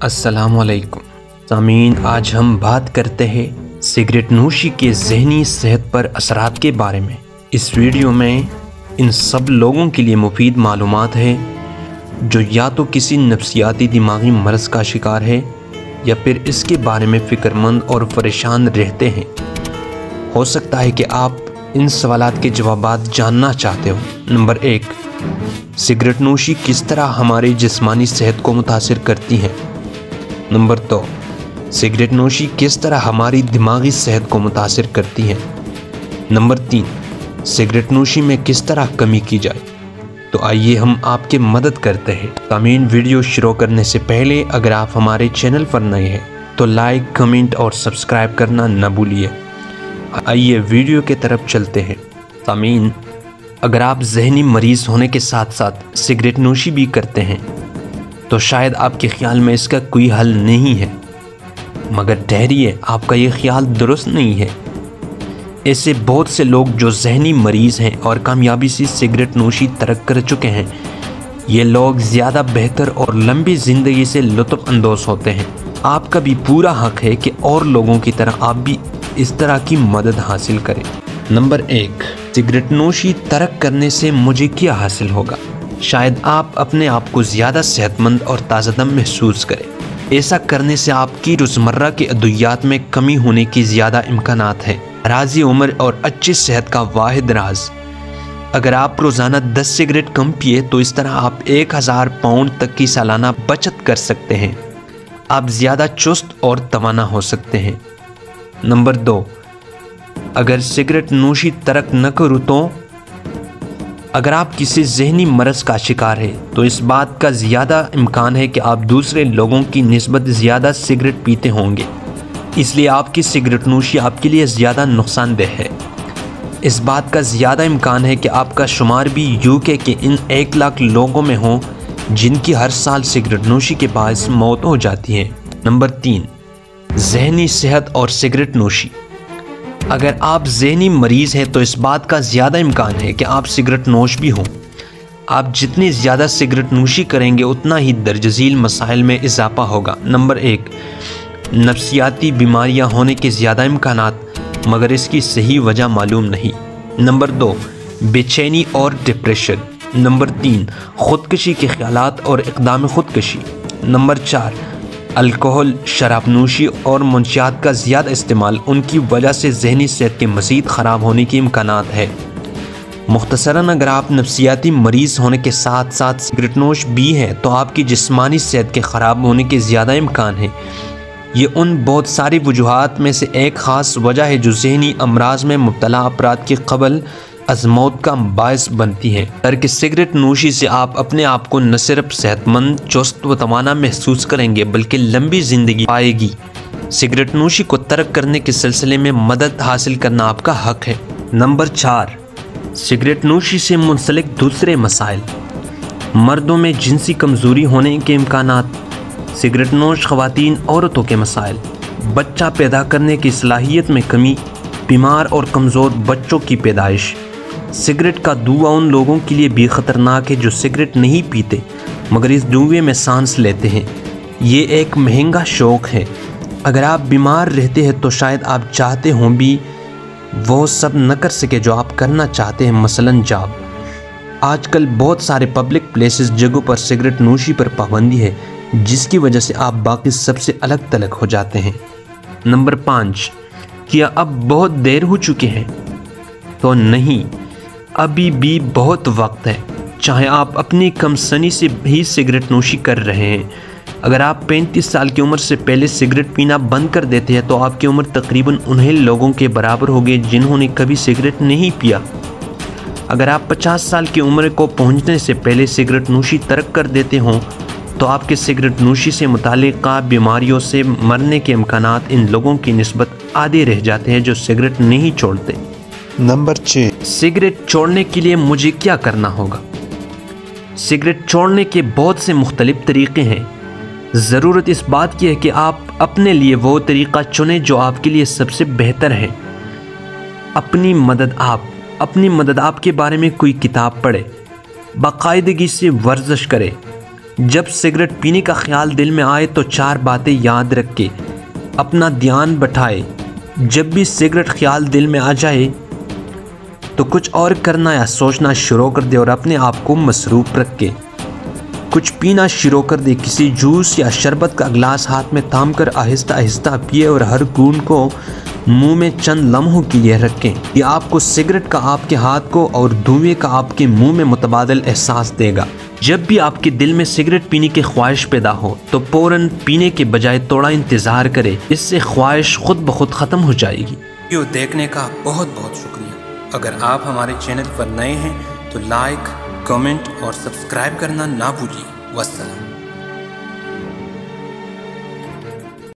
अस्सलाम वालेकुम सामीन, आज हम बात करते हैं सिगरेट नोशी के ज़हनी सेहत पर असरात के बारे में। इस वीडियो में इन सब लोगों के लिए मुफीद मालूमात है जो या तो किसी नफ्सियाती दिमागी मर्ज़ का शिकार है या फिर इसके बारे में फ़िक्रमंद और परेशान रहते हैं। हो सकता है कि आप इन सवालात के जवाबात जानना चाहते हो। नंबर 1, सिगरेट नोशी किस तरह हमारी जिस्मानी सेहत को मुतासिर करती है। नंबर 2, सिगरेट नोशी किस तरह हमारी दिमागी सेहत को मुतासिर करती है। नंबर 3, सिगरेट नोशी में किस तरह कमी की जाए। तो आइए हम आपकी मदद करते हैं। सामीन, वीडियो शुरू करने से पहले अगर आप हमारे चैनल पर नए हैं तो लाइक, कमेंट और सब्सक्राइब करना न भूलिए। आइए वीडियो की तरफ चलते हैं। सामीन, अगर आप ज़हनी मरीज़ होने के साथ साथ सिगरेट नोशी भी करते हैं तो शायद आपके ख्याल में इसका कोई हल नहीं है, मगर ठहरिए, आपका ये ख्याल दुरुस्त नहीं है। ऐसे बहुत से लोग जो ज़हनी मरीज़ हैं और कामयाबी से सिगरेट नोशी तर्क कर चुके हैं, ये लोग ज़्यादा बेहतर और लंबी ज़िंदगी से लुत्फ़ अंदोज़ होते हैं। आपका भी पूरा हक़ है कि और लोगों की तरह आप भी इस तरह की मदद हासिल करें। नंबर 1, सिगरेट नोशी तर्क करने से मुझे क्या हासिल होगा। शायद आप अपने आप को ज़्यादा सेहतमंद और ताज़ादम महसूस करें। ऐसा करने से आपकी रोज़मर्रा के अद्वियात में कमी होने की ज़्यादा इम्कानात हैं। राज़ी उम्र और अच्छी सेहत का वाहिद राज, अगर आप रोज़ाना 10 सिगरेट कम पिए तो इस तरह आप 1000 पाउंड तक की सालाना बचत कर सकते हैं। आप ज़्यादा चुस्त और तवाना हो सकते हैं। नंबर 2, अगर सिगरेट नोशी तर्क न करूँ तो अगर आप किसी ज़हनी मरज़ का शिकार है तो इस बात का ज़्यादा इम्कान है कि आप दूसरे लोगों की निस्बत ज़्यादा सिगरेट पीते होंगे, इसलिए आपकी सिगरेट नोशी आपके लिए ज़्यादा नुकसानदेह है। इस बात का ज़्यादा इम्कान है कि आपका शुमार भी यूके के इन 1 लाख लोगों में हो जिनकी हर साल सिगरेट नोशी के बायस मौत हो जाती है। नंबर 3, ज़हनी सेहत और सिगरेट नोशी। अगर आप ज़हनी मरीज़ हैं तो इस बात का ज़्यादा इम्कान है कि आप सिगरेट नोश भी हों। आप जितनी ज़्यादा सिगरेट नोशी करेंगे उतना ही दर्जज़ील मसाइल में इजाफ़ा होगा। नंबर 1, नफ्सियाती बीमारियां होने के ज़्यादा इम्कानात, मगर इसकी सही वजह मालूम नहीं। नंबर 2, बेचैनी और डिप्रेशन। नंबर 3, ख़ुदकशी के ख़यालात और इक़दाम ख़ुदकशी। नंबर 4, अल्कोहल, शराबनोशी और मुंशियात का ज़्यादा इस्तेमाल, उनकी वजह से ज़हनी सेहत के मज़ीद ख़राब होने के इम्कानात है। मुख्तसरन, अगर आप नफ्सियाती मरीज़ होने के साथ साथ सिगरेट नोश भी हैं तो आपकी जिस्मानी सेहत के ख़राब होने के ज़्यादा इम्कान है। ये उन बहुत सारी वजूहात में से एक ख़ास वजह है जो ज़हनी अमराज में मुब्तला अफराद की क़ब्ल अज़ मौत का बायस बनती है। तर्क सिगरेट नोशी से आप अपने आप को न सिर्फ सेहतमंद, चुस्त व तवाना महसूस करेंगे बल्कि लंबी ज़िंदगी पाएगी। सिगरेट नोशी को तर्क करने के सिलसिले में मदद हासिल करना आपका हक़ है। नंबर 4, सिगरेट नोशी से मुंसलिक दूसरे मसाइल। मर्दों में जिनसी कमज़ोरी होने के इम्कानात, सिगरेट नोश ख़वातीन औरतों के मसाइल, बच्चा पैदा करने की सलाहियत में कमी, बीमार और कमज़ोर बच्चों की पैदाइश। सिगरेट का धुआं उन लोगों के लिए भी ख़तरनाक है जो सिगरेट नहीं पीते मगर इस धुएं में सांस लेते हैं। ये एक महंगा शौक़ है। अगर आप बीमार रहते हैं तो शायद आप चाहते हों भी वो सब न कर सके जो आप करना चाहते हैं, मसलन जॉब। आजकल बहुत सारे पब्लिक प्लेसेस जगहों पर सिगरेट नोशी पर पाबंदी है जिसकी वजह से आप बाकी सबसे अलग तलग हो जाते हैं। नंबर 5, क्या अब बहुत देर हो चुकी है? तो नहीं, अभी भी बहुत वक्त है। चाहे आप अपनी कमसनी से भी सिगरेट नोशी कर रहे हैं। अगर आप 35 साल की उम्र से पहले सिगरेट पीना बंद कर देते हैं तो आपकी उम्र तकरीबन उन्हीं लोगों के बराबर होगी जिन्होंने कभी सिगरेट नहीं पिया। अगर आप 50 साल की उम्र को पहुंचने से पहले सिगरेट नोशी तर्क कर देते हों तो आपके सिगरेट नोशी से मुताल्लिक़ा बीमारियों से मरने के इम्कानात इन लोगों की निस्बत आधे रह जाते हैं जो सिगरेट नहीं छोड़ते। नंबर 6, सिगरेट छोड़ने के लिए मुझे क्या करना होगा? सिगरेट छोड़ने के बहुत से मुख्तलिफ तरीक़े हैं। ज़रूरत इस बात की है कि आप अपने लिए वो तरीक़ा चुनें जो आपके लिए सबसे बेहतर है। अपनी मदद आप के बारे में कोई किताब पढ़े, बाकायदगी से वर्जिश करें, جب سگریٹ پینے کا خیال دل میں آئے تو 4 باتیں یاد رکھ کے اپنا دھیان بٹھائے۔ جب بھی سگریٹ خیال دل میں آ جائے تو کچھ اور کرنا یا سوچنا شروع کر دے اور اپنے آپ کو مصروف رکھ کے کچھ پینا شروع کر دے۔ کسی جوس یا شربت کا گلاس ہاتھ میں تھام کر آہستہ آہستہ پیے اور ہر گھونٹ کو منہ میں چند لمحوں کے لیے رکھیں۔ یہ آپ کو سگریٹ کا آپ کے ہاتھ کو اور دھوئیں کا آپ کے منہ میں متبادل احساس دے گا۔ جب بھی آپ کے دل میں سگریٹ پینے کی خواہش پیدا ہو تو فوراً پینے کے بجائے تھوڑا انتظار کرے، اس سے خواہش خود بخود ختم ہو جائے گی۔ ویڈیو دیکھنے کا بہت بہت شکریہ۔ اگر آپ ہمارے چینل پر نئے ہیں تو لائک، کمنٹ اور سبسکرائب کرنا نہ بھولیے۔ والسلام۔